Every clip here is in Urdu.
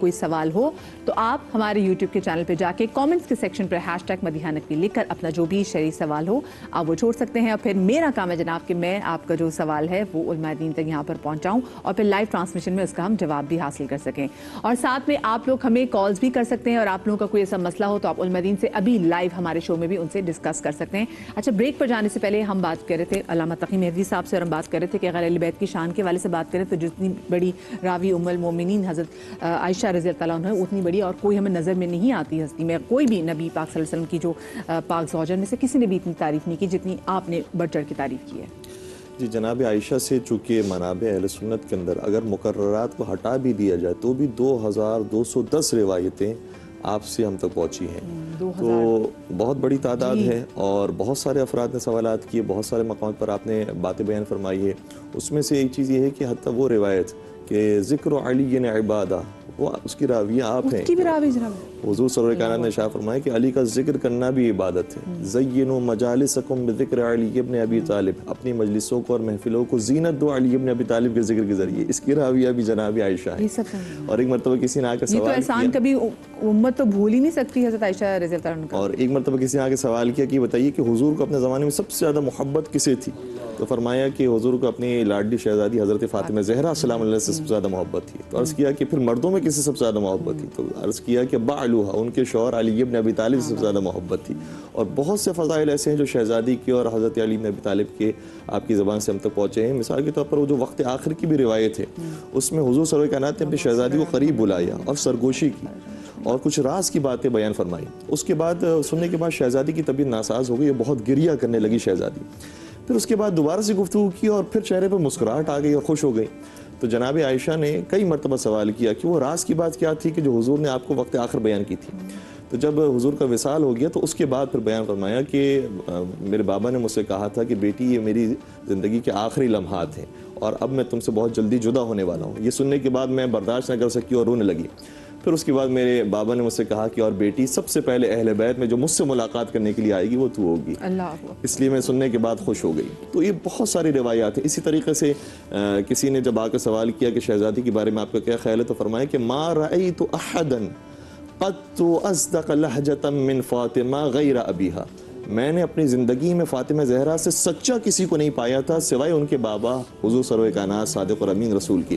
کوئی سوال ہو تو آپ ہمارے یوٹیوب کے چینل پہ جا کے کامنٹس کے سیکشن پر #مدیحہ لکھ کر اپنا جو بھی شرعی سوال ہو آپ وہ چھوڑ سکتے ہیں، اور پھر میرا کام ہے جناب کہ میں آپ کا جو سوال ہے وہ علماء دین تک یہاں پر پہنچاؤں اور پھر لائیو ٹرانسمیشن میں اس کا ہم جواب بھی حاصل کر سکیں، اور ساتھ میں آپ لوگ ہمیں کالز بھی کر سکتے ہیں، اور آپ لوگوں کا کوئی ایسا مسئلہ ہو تو آپ علماء دین سے ابھی لائیو ہمارے شو میں بھی ان سے ڈسکس کر سکتے ہیں۔ اچھا، بریک پر جانے سے پہلے ہم بات کر رہے تھے علامہ تقی مہدوی صاحب سے، اور ہم بات کر رہے تھے کہ اگر اہل بیت کی شان کے والے سے بات کریں تو جتنی بڑی راوی ام المومنین حضرت عائشہ رضی اللہ عنہ اتنی بڑی اور کوئی ہمیں نظر میں نہیں آتی ہستی میں، کوئی بھی نبی پاک صلی اللہ علیہ وسلم کی جو پاک زوجہ میں سے کسی نے بھی اتنی تعریف نہیں کی جتنی آپ نے بڑھ چڑھ کے تعریف کی ہے۔ جی، جناب عائشہ سے چونکہ منابع اہل سنت کے اندر اگر مقررات کو ہٹا بھی دیا جائے تو بھی 2210 روایتیں آپ سے ہم تک پہنچی ہیں، تو بہت بڑی تعداد ہے، اور بہت سارے افراد نے سوالات کیے، بہت سارے مقامات پر آپ نے باتیں بیان فرمائی ہے۔ اس میں سے ایک چیز یہ ہے کہ حتیٰ وہ روایت کہ ذکر علی عبادہ، وہ اس کی راویہ آپ ہیں، حضور صلی اللہ علیہ وسلم نے ارشاد فرمایا کہ علی کا ذکر کرنا بھی عبادت ہے۔ زینوا مجالسکم بذکر علی ابن ابی طالب، اپنی مجلسوں کو اور محفلوں کو زینت دو علی ابن ابی طالب کے ذکر کے ذریعے، اس کی راویہ بھی جناب عائشہ ہے۔ اور ایک مرتبہ کسی نے آ کے سوال کیا، احسان کبھی امت تو بھول ہی نہیں سکتی حضرت عائشہ رضی اللہ عنہ کا، اور ایک مرتبہ کسی نے آ کے سوال کیا کہ بتائیے کہ حضور کو اپنے زمانے میں سب سے زیادہ محبت کسے تھی؟ تو فرمایا کہ حضور کو اپنی لاڈلی شہزادی حضرت فاطمہ زہرا سلام اللہ سے سب سے زیادہ محبت تھی۔ تو عرض کیا کہ پھر مردوں میں کس سے سب سے زیادہ محبت تھی؟ تو عرض کیا کہ بعلوہا، ان کے شوہر علی ابن ابی طالب سے سب سے زیادہ محبت تھی۔ اور بہت سے فضائل ایسے ہیں جو شہزادی کے اور حضرت علی ابن ابی طالب کے آپ کی زبان سے ہم تک پہنچے ہیں۔ مثال کے طور پر وہ جو وقت آخر کی بھی روایت ہے، اس میں حضور صلی اللہ علیہ وسلم نے اپنی شہزادی کو قریب بلایا اور سرگوشی کی اور کچھ راز کی باتیں بیان فرمائی۔ اس کے بعد سننے کے بعد شہزادی کی طبیعت ناساز ہو گئی، بہت گریہ کرنے لگی شہزادی۔ پھر اس کے بعد دوبارہ سے گفتگو کی اور پھر چہرے پر مسکراہٹ آ گئی اور خوش ہو گئی۔ تو جناب عائشہ نے کئی مرتبہ سوال کیا کہ وہ راز کی بات کیا تھی کہ جو حضور نے آپ کو وقت آخر بیان کی تھی۔ تو جب حضور کا وصال ہو گیا تو اس کے بعد پھر بیان فرمایا کہ میرے بابا نے مجھ سے کہا تھا کہ بیٹی یہ میری زندگی کے آخری لمحات ہیں اور اب میں تم سے بہت جلدی جدا ہونے والا ہوں۔ یہ سننے کے بعد میں برداشت نہ کر سکی اور رونے لگی۔ پھر اس کے بعد میرے بابا نے مجھ سے کہا کہ اور بیٹی سب سے پہلے اہل بیت میں جو مجھ سے ملاقات کرنے کے لیے آئے گی وہ تو ہوگی، اس لیے میں سننے کے بعد خوش ہو گئی۔ تو یہ بہت ساری روایات ہیں۔ اسی طریقے سے کسی نے جب آ کر سوال کیا کہ شہزادی کے بارے میں آپ کا کیا خیال ہے، تو فرمایا کہ ما رأیت احدا قط اصدق لہجۃ من فاطمہ غیر ابیہا، میں نے اپنی زندگی میں فاطمہ زہرا سے سچا کسی کو نہیں پایا تھا سوائے ان کے بابا حضور سرور کائنات صادق اور امین رسول کی۔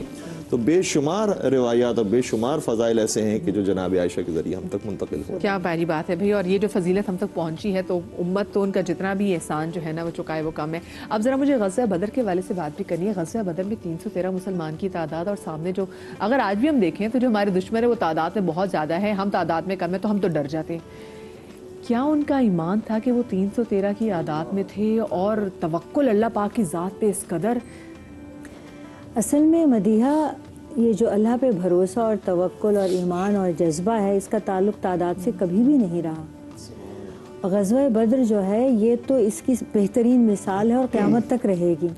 تو بے شمار روایات اور بے شمار فضائل ایسے ہیں کہ جو جناب عائشہ کے ذریعے ہم تک منتقل ہو۔ کیا پیاری بات ہے بھائی، اور یہ جو فضیلت ہم تک پہنچی ہے تو امت تو ان کا جتنا بھی احسان جو ہے نا وہ چکائے وہ کم ہے۔ اب ذرا مجھے غزوہ بدر کے والے سے بات بھی کرنی ہے۔ غزوہ بدر میں 313 مسلمان کی تعداد، اور سامنے جو اگر آج بھی ہم دیکھیں تو جو ہمارے دشمن ہے وہ تعداد میں بہت زیادہ ہے، ہم تعداد میں کم ہے تو ہم تو ڈر جاتے ہیں۔ کیا ان کا ایمان تھا کہ وہ 313 کی آداد میں تھے، اور توکل اللہ پاک کی ذات پہ اس قدر؟ اصل میں مدیحہ یہ جو اللہ پہ بھروسہ اور توکل اور ایمان اور جذبہ ہے، اس کا تعلق تعداد سے کبھی بھی نہیں رہا۔ غزوہ بدر جو ہے یہ تو اس کی بہترین مثال ہے اور قیامت تک رہے گی،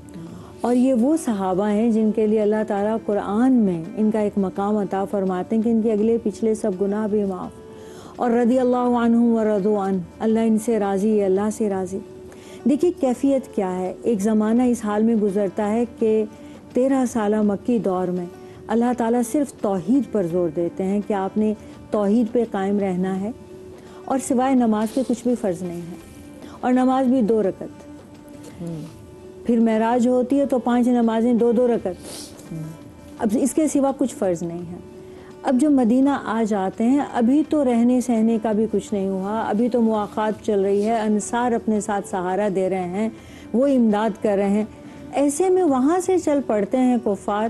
اور یہ وہ صحابہ ہیں جن کے لیے اللہ تعالیٰ قرآن میں ان کا ایک مقام عطا فرماتے ہیں کہ ان کے اگلے پچھلے سب گناہ بھی معاف، اور رضی اللہ عنہم ورضوا عنہ، اللہ ان سے راضی ہے، اللہ سے راضی۔ دیکھیے کیفیت کیا ہے، ایک زمانہ اس حال میں گزرتا ہے کہ 13 سالہ مکی دور میں اللہ تعالیٰ صرف توحید پر زور دیتے ہیں کہ آپ نے توحید پہ قائم رہنا ہے، اور سوائے نماز کے کچھ بھی فرض نہیں ہے، اور نماز بھی 2 رکعت۔ پھر معراج ہوتی ہے تو 5 نمازیں 2 رکعت، اب اس کے سوا کچھ فرض نہیں ہے۔ اب جب مدینہ آ جاتے ہیں ابھی تو رہنے سہنے کا بھی کچھ نہیں ہوا، ابھی تو مواقعات چل رہی ہے، انصار اپنے ساتھ سہارا دے رہے ہیں، وہ امداد کر رہے ہیں۔ ایسے میں وہاں سے چل پڑتے ہیں کفار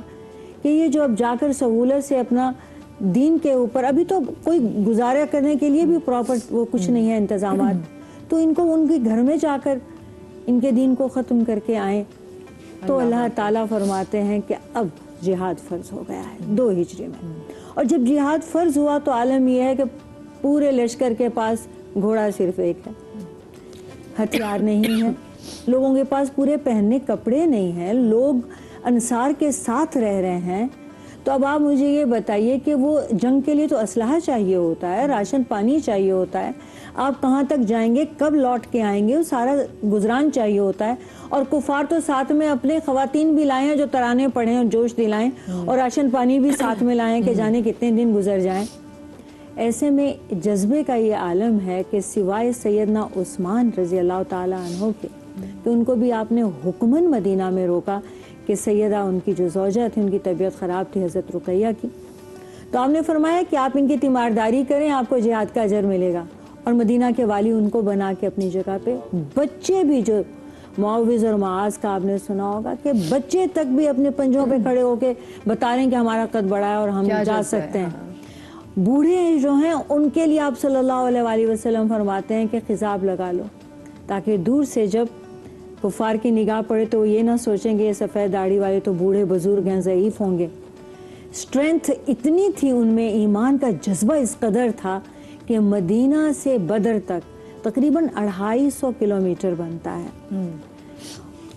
کہ یہ جو اب جا کر سہولت سے اپنا دین کے اوپر، ابھی تو کوئی گزارا کرنے کے لیے بھی پراپر وہ کچھ نہیں ہے انتظامات، تو ان کو ان کے گھر میں جا کر ان کے دین کو ختم کر کے آئیں۔ تو اللہ تعالیٰ فرماتے ہیں کہ اب جہاد فرض ہو گیا ہے 2 ہجری میں، اور جب جہاد فرض ہوا تو عالم یہ ہے کہ پورے لشکر کے پاس گھوڑا صرف ایک ہے، ہتھیار نہیں ہے، لوگوں کے پاس پورے پہننے کپڑے نہیں ہیں، لوگ انصار کے ساتھ رہ رہے ہیں۔ تو اب آپ مجھے یہ بتائیے کہ وہ جنگ کے لیے تو اسلحہ چاہیے ہوتا ہے، راشن پانی چاہیے ہوتا ہے، آپ کہاں تک جائیں گے, کب لوٹ کے آئیں گے, وہ سارا گزران چاہیے ہوتا ہے. اور کفار تو ساتھ میں اپنے خواتین بھی لائے ہیں جو ترانے پڑھیں اور جوش دلائیں, اور راشن پانی بھی ساتھ میں لائیں کہ جانے کتنے دن گزر جائیں. ایسے میں جذبے کا یہ عالم ہے کہ سوائے سیدنا عثمان رضی اللہ تعالیٰ عنہ کے, تو ان کو بھی آپ نے حکماً مدینہ میں روکا کہ سیدہ ان کی جو زوجہ تھی, ان کی طبیعت خراب تھی, حضرت رقیہ کی, تو آپ نے فرمایا کہ آپ ان کی تیمارداری کریں, آپ کو جہاد کا اجر ملے گا. اور مدینہ کے والی ان کو بنا کے اپنی جگہ پہ, بچے بھی جو معاوض اور معاذ کا آپ نے سنا ہوگا کہ بچے تک بھی اپنے پنجوں پہ کھڑے ہو کے بتا رہے ہیں کہ ہمارا قد بڑا ہے اور ہم جا سکتے ہیں. بوڑھے جو ہیں ان کے لیے آپ صلی اللہ علیہ وآلہ وسلم فرماتے ہیں کہ خضاب لگا لو, تاکہ دور سے جب کفار کی نگاہ پڑے تو وہ یہ نہ سوچیں گے یہ سفید داڑھی والے تو بوڑھے بزرگ ہیں, ضعیف ہوں گے. اسٹرینتھ اتنی تھی ان میں, ایمان کا جذبہ اس قدر تھا کہ مدینہ سے بدر تک تقریباً 250 کلومیٹر بنتا ہے.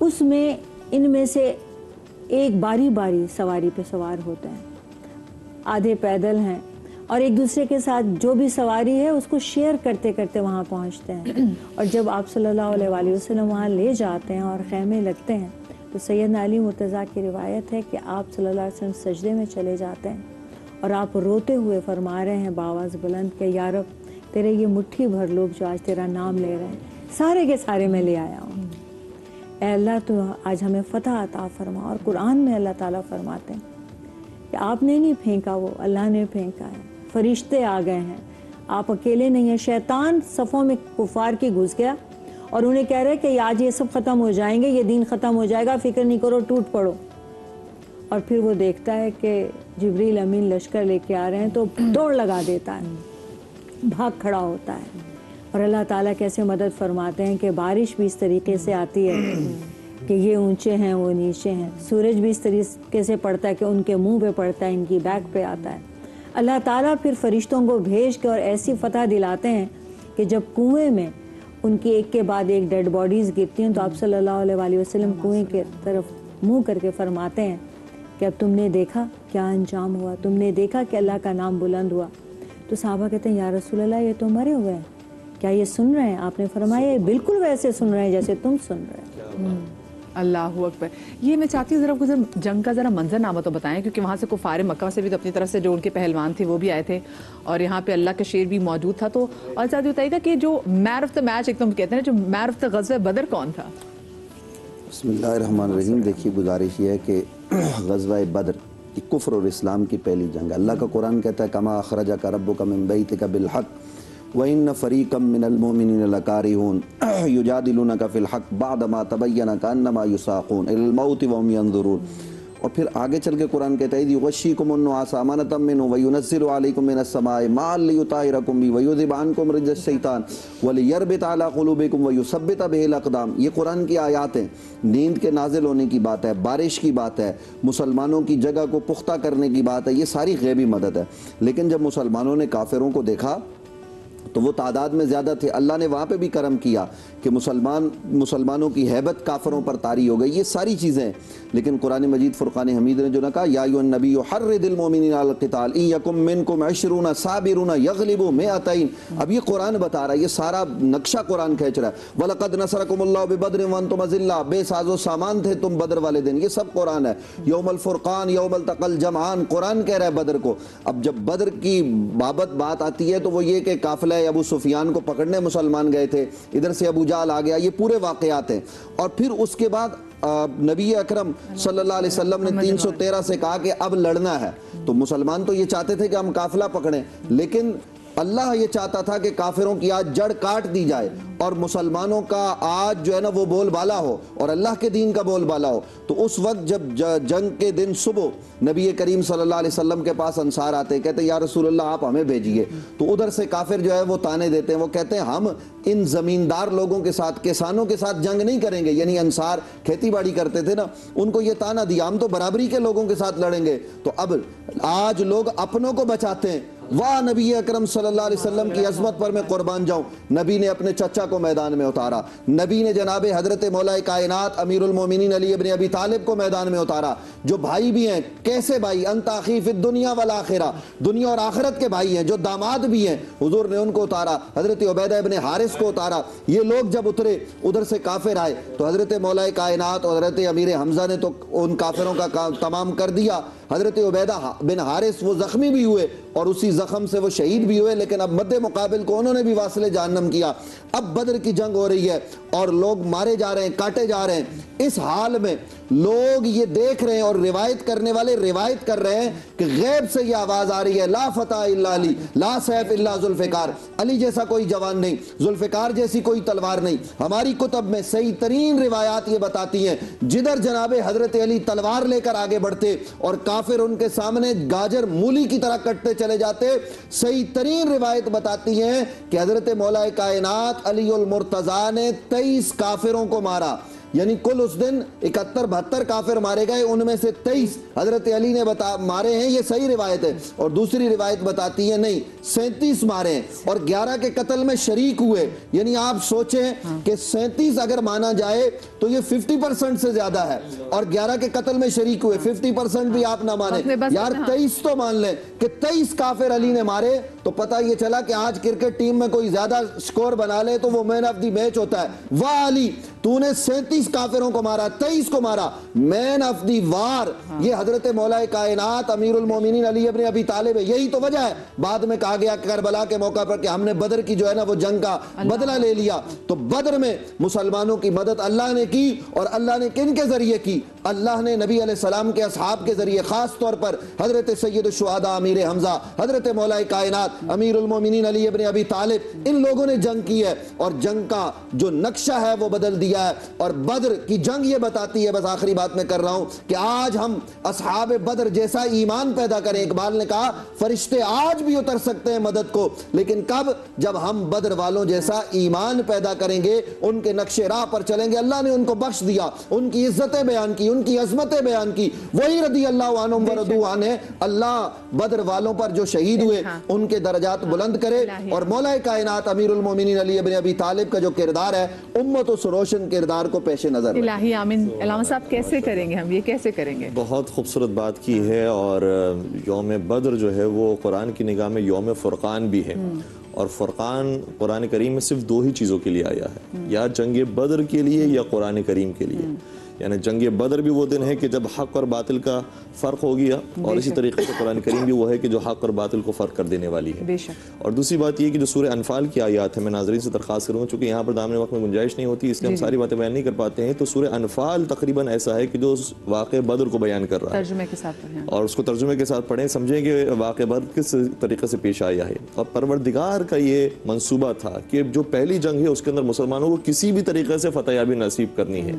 اس میں ان میں سے ایک باری باری سواری پہ سوار ہوتے ہیں, آدھے پیدل ہیں, اور ایک دوسرے کے ساتھ جو بھی سواری ہے اس کو شیئر کرتے کرتے وہاں پہنچتے ہیں. اور جب آپ صلی اللہ علیہ وآلہ وسلم وہاں لے جاتے ہیں اور خیمے لگتے ہیں تو سیدنا علی مرتضیٰ کی روایت ہے کہ آپ صلی اللہ علیہ وسلم سجدے میں چلے جاتے ہیں اور آپ روتے ہوئے فرما رہے ہیں بآواز بلند کہ یا رب تیرے یہ مٹھی بھر لوگ جو آج تیرا نام لے رہے ہیں سارے کے سارے میں لے آیا ہوں, اے اللہ تو آج ہمیں فتح عطا فرما. اور قرآن میں اللہ تعالیٰ فرماتے ہیں کہ آپ نے نہیں پھینکا, وہ اللہ نے پھینکا ہے, فرشتے آ گئے ہیں, آپ اکیلے نہیں ہیں. شیطان صفوں میں کفار کی گھس گیا اور انہیں کہہ رہے کہ آج یہ سب ختم ہو جائیں گے, یہ دین ختم ہو جائے گا, فکر نہیں کرو, ٹوٹ پڑو. اور پھر وہ دیکھتا ہے کہ جبریل امین لشکر لے کے آ رہے ہیں تو دوڑ لگا دیتا ہے, بھاگ کھڑا ہوتا ہے. اور اللہ تعالیٰ کیسے مدد فرماتے ہیں کہ بارش بھی اس طریقے سے آتی ہے کہ یہ اونچے ہیں وہ نیچے ہیں, سورج بھی اس طریقے سے پڑتا ہے کہ ان کے منہ پہ پڑتا ہے, ان کی بیک پہ آتا ہے. اللہ تعالیٰ پھر فرشتوں کو بھیج کے اور ایسی فتح دلاتے ہیں کہ جب کنویں میں ان کی ایک کے بعد ایک ڈیڈ باڈیز گرتی ہیں تو آپ صلی اللہ علیہ وآلہ وسلم کنویں کے طرف منہ کر کے فرماتے ہیں کہ اب تم نے دیکھا کیا انجام ہوا, تم نے دیکھا کہ اللہ کا نام بلند ہوا. تو صحابہ کہتے ہیں یا رسول اللہ یہ تو مرے ہوئے ہیں, کیا یہ سن رہے ہیں؟ آپ نے فرمایا یہ بالکل ویسے سن رہے ہیں جیسے تم سن رہے ہیں. اللہ اکبر. یہ میں چاہتی ہوں ذرا جنگ کا ذرا منظر نامہ تو بتائیں, کیونکہ وہاں سے کفار مکہ سے بھی تو اپنی طرف سے جو ان کے پہلوان تھے وہ بھی آئے تھے اور یہاں پہ اللہ کا شیر بھی موجود تھا. تو اور ساتھ بتائیے گا کہ جو مین آف دا میچ ایک دم کہتے ہیں جو مین آف دا غزوہ بدر کون تھا؟ بسم اللہ الرحمن الرحیم. دیکھیے گزارش یہ ہے کہ غزوہ بدر یہ کفر اور اسلام کی پہلی جنگ ہے. اللہ کا قرآن کہتا ہے کما اخرجک ربک من بیتک بالحق وَإِنَّ فَرِيقًا مِّنَ الْمُؤْمِنِينَ لَكَارِهُونَ يُجَادِلُونَكَ فِي الْحَقِّ بَعْدَمَا تَبَيَّنَ كَأَنَّمَا يُسَاقُونَ إِلَى الْمَوْتِ وَهُمْ يَنظُرُونَ. اور پھر آگے چل کے قرآن کہتا ہے يُغَشِّيكُمُ النُّعَاسَ أَمَنَةً مِّنْهُ وَيُنَزِّلُ عَلَيْكُم مِّنَ السَّمَاءِ مَاءً لِّيُطَهِّرَكُم بِهِ وَيُذْهِبَ عَنكُم رِجْزَ الشَّيْطَانِ وَلِيَرْبِطَ عَلَىٰ قُلُوبِكُمْ وَيُثَبِّتَ بِهِ الْأَقْدَامَ. یہ قرآن کی آیات ہیں, نیند کے نازل ہونے کی بات ہے, بارش کی بات ہے, مسلمانوں کی جگہ کو پختہ کرنے کی بات ہے, یہ ساری غیبی مدد ہے. لیکن جب مسلمانوں نے کافروں کو دیکھا تو وہ تعداد میں زیادہ تھے, اللہ نے وہاں پہ بھی کرم کیا کہ مسلمانوں کی ہیبت کافروں پر طاری ہو گئی. یہ ساری چیزیں, لیکن قرآن مجید فرقان حمید نے جو نہ کہا یا ایھا النبی حرض المؤمنین علی القتال ان یکم منکم 20 صابرون یغلبوا 200. اب یہ قرآن بتا رہا ہے, یہ سارا نقشہ قرآن کھینچ رہا ہے. وَلَقَدْ نَصَرَكُمُ اللَّهُ بِبَدْرٍ وَأَنْتُمْ أَذِلَّةٌ, بے ساز و سامان تھے تم بدر والے دن. یہ سب قرآن ہے. یوم الفرقان یوم التقى الجمعان, قرآن کہہ رہا ہے بدر کو. اب جب بدر کی بات آتی ہے تو وہ یہ کہ قافلہ ابو سفیان کو پکڑنے مسلمان گئے تھے, ادھر سے ابو جہل آ گیا, یہ پورے واقعات ہیں. اور پھر اس کے بعد نبی اکرم صلی اللہ علیہ وسلم نے 313 سے کہا کہ اب لڑنا ہے. تو مسلمان تو یہ چاہتے تھے کہ ہم قافلہ پکڑیں, لیکن اللہ یہ چاہتا تھا کہ کافروں کی آج جڑ کاٹ دی جائے اور مسلمانوں کا آج جو ہے نا وہ بول بالا ہو اور اللہ کے دین کا بول بالا ہو. تو اس وقت جب جنگ کے دن صبح نبی کریم صلی اللہ علیہ وسلم کے پاس انصار آتے, کہتے ہیں یا رسول اللہ آپ ہمیں بھیجیے. تو ادھر سے کافر جو ہے وہ تانے دیتے ہیں, وہ کہتے ہیں ہم ان زمیندار لوگوں کے ساتھ, کسانوں کے ساتھ جنگ نہیں کریں گے. یعنی انصار کھیتی باڑی کرتے تھے نا, ان کو یہ تانا دیا ہم تو برابری کے لوگوں کے ساتھ لڑیں گے. تو اب آج لوگ اپنوں کو بچاتے ہیں, واہ نبی اکرم صلی اللہ علیہ وسلم کی عظمت پر میں قربان جاؤں، نبی نے اپنے چچا کو میدان میں اتارا، نبی نے جناب حضرت مولا کائنات امیر المومنین علی ابن ابی طالب کو میدان میں اتارا، جو بھائی بھی ہیں، کیسے بھائی، انت اخی فی الدنیا والآخرہ، دنیا اور آخرت کے بھائی ہیں، جو داماد بھی ہیں، حضور نے ان کو اتارا، حضرت عبیدہ ابن حارث کو اتارا۔ یہ لوگ جب اترے، ادھر سے کافر آئے تو حضرت مولا کائنات اور حضرت امیر حمزہ نے تو ان کافروں کا کام تمام کر دیا۔ حضرت عبیدہ بن حارث وہ زخمی بھی ہوئے اور اسی زخم سے وہ شہید بھی ہوئے، لیکن اب مد مقابل کو انہوں نے بھی واصل جہنم کیا۔ اب بدر کی جنگ ہو رہی ہے اور لوگ مارے جا رہے ہیں، کاٹے جا رہے ہیں۔ اس حال میں لوگ یہ دیکھ رہے ہیں اور روایت کرنے والے روایت کر رہے ہیں کہ غیب سے یہ آواز آ رہی ہے، لا فتح الا علی، لا سیف الا ذوالفقار، علی جیسا کوئی جوان نہیں، ذوالفقار جیسی کوئی تلوار نہیں۔ ہماری کتب میں صحیح ترین روایات یہ بتاتی ہیں، جدھر جناب حضرت علی تلوار لے کر آگے بڑھتے اور کافر ان کے سامنے گاجر مولی کی طرح کٹتے چلے جاتے، صحیح ترین روایت بتاتی ہیں کہ حضرت مولا کائنات علی المرتضیٰ نے 23 کافروں کو مارا، یعنی کل اس دن 71-72 کافر مارے گئے، ان میں سے 23 حضرت علی نے مارے ہیں، یہ صحیح روایت ہے۔ اور دوسری روایت بتاتی ہے نہیں، 37 مارے ہیں اور 11 کے قتل میں شریک ہوئے، یعنی آپ سوچیں کہ 37 اگر مانا جائے تو یہ 50% سے زیادہ ہے، اور 11 کے قتل میں شریک ہوئے، 50% بھی آپ نہ مانے یار، 23 تو مان لیں کہ 23 کافر علی نے مارے، تو پتہ یہ چلا کہ آج کرکٹ ٹیم میں کوئی زیادہ سکور بنا لے تو وہ مین آف دی میچ ہوتا ہے۔ واہ علی، تو نے 37 کافروں کو مارا، 23 کو مارا، مین آف دی وار۔ یہ حضرت مولا کائنات امیر المومنین علی ابن ابی طالب ہے۔ یہی تو وجہ ہے بعد میں کہا گیا کربلا کے موقع پر کہ ہم نے بدر کی جو ہے نا وہ جنگ کا بدلہ لے لیا۔ تو بدر میں مسلمانوں کی مدد اللہ نے کی، اور اللہ نے کن کے ذریعے کی؟ اللہ نے نبی علیہ السلام کے اصحاب کے ذریعے، خاص طور پر حضرت سید الشہداء امیر حمزہ، حضرت مولا کائنات امیر المومنین علی ابن ابی طالب، ان لوگوں نے جنگ کی ہے، اور جنگ کا جو نقشہ ہے وہ بدل دیا ہے۔ اور بدر کی جنگ یہ بتاتی ہے، بس آخری بات میں کر رہا ہوں، کہ آج ہم اصحاب بدر جیسا ایمان پیدا کریں۔ اقبال نے کہا فرشتے آج بھی اتر سکتے ہیں مدد کو، لیکن کب؟ جب ہم بدر والوں جیسا ایمان پیدا کریں گے، ان کے نقش راہ پر چلیں گے۔ اللہ نے ان کو بخش دیا، ان کی عزتیں بیان کی، ان کی عظمتیں بیان کی، وہی رضی اللہ عنہم ورضوا عنہ۔ اللہ بدر والوں پر جو شہید ہوئے ان کے درجات بلند کرے، اور مولا کائنات امیر المومنین علی ابن ابی طالب کا جو کردار ہے، امت اس روشن کردار کو پیش نظر۔ الہی آمین۔ علامہ صاحب کیسے کریں گے ہم یہ، کیسے کریں گے؟ بہت خوبصورت بات کی ہے، اور یوم بدر جو ہے وہ قرآن کی نگاہ میں یوم فرقان بھی ہے، اور فرقان قرآن کریم میں صرف 2 ہی چیزوں کے لیے آیا ہے، یا جنگ بدر کے لیے یا قرآن کریم کے لیے۔ یعنی جنگ بدر بھی وہ دن ہے کہ جب حق اور باطل کا فرق ہو گیا، اور اسی طریقے سے قرآن کریم بھی وہ ہے کہ جو حق اور باطل کو فرق کر دینے والی ہے۔ اور دوسری بات یہ کہ جو سورہ انفال کی آیات ہے، میں ناظرین سے درخواست کروں گا، چونکہ یہاں پر دامن وقت میں گنجائش نہیں ہوتی، اس لیے ہم ساری باتیں بیان نہیں کر پاتے ہیں، تو سورہ انفال تقریباً ایسا ہے کہ جو واقع بدر کو بیان کر رہا ہے، ترجمے کے ساتھ پڑھیں، اور اس کو ترجمے کے ساتھ پڑھیں، سمجھیں کہ واقع بدر کس طریقے سے پیش آیا ہے۔ اور پروردگار کا یہ منصوبہ تھا کہ جو پہلی جنگ ہے اس کے اندر مسلمانوں کو کسی بھی طریقے سے فتح یابی نصیب کرنی ہے۔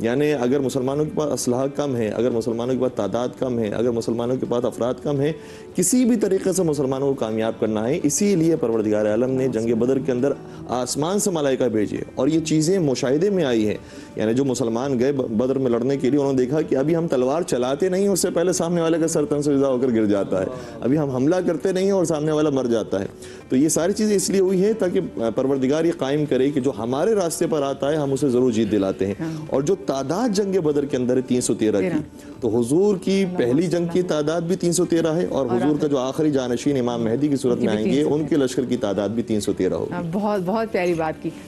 یعنی اگر مسلمانوں کے پاس اسلحہ کم ہے، اگر مسلمانوں کے پاس تعداد کم ہے، اگر مسلمانوں کے پاس افراد کم ہیں، کسی بھی طریقے سے مسلمانوں کو کامیاب کرنا ہے، اسی لیے پروردگار عالم نے جنگ بدر کے اندر آسمان سے ملائکہ بھیجے، اور یہ چیزیں مشاہدے میں آئی ہیں۔ یعنی جو مسلمان گئے بدر میں لڑنے کے لیے، انہوں نے دیکھا کہ ابھی ہم تلوار چلاتے نہیں، اس سے پہلے سامنے والے کا سر تن سے جدا ہو کر گر جاتا ہے، ابھی ہم حملہ کرتے نہیں اور سامنے والا مر جاتا ہے۔ تو یہ ساری چیزیں اس لیے ہوئی ہیں تاکہ پروردگار یہ قائم کرے کہ جو ہمارے راستے پر آتا ہے ہم اسے ضرور جیت دلاتے ہیں۔ اور جو تعداد جنگ بدر کے اندر ہے 313 کی، تو حضور کی پہلی جنگ کی تعداد بھی 313 ہے، اور حضور کا جو آخری جانشین امام مہدی کی صورت میں آئیں گے ان کے لشکر کی تعداد بھی 313 ہوگی۔ بہت بہت پیاری بات کی۔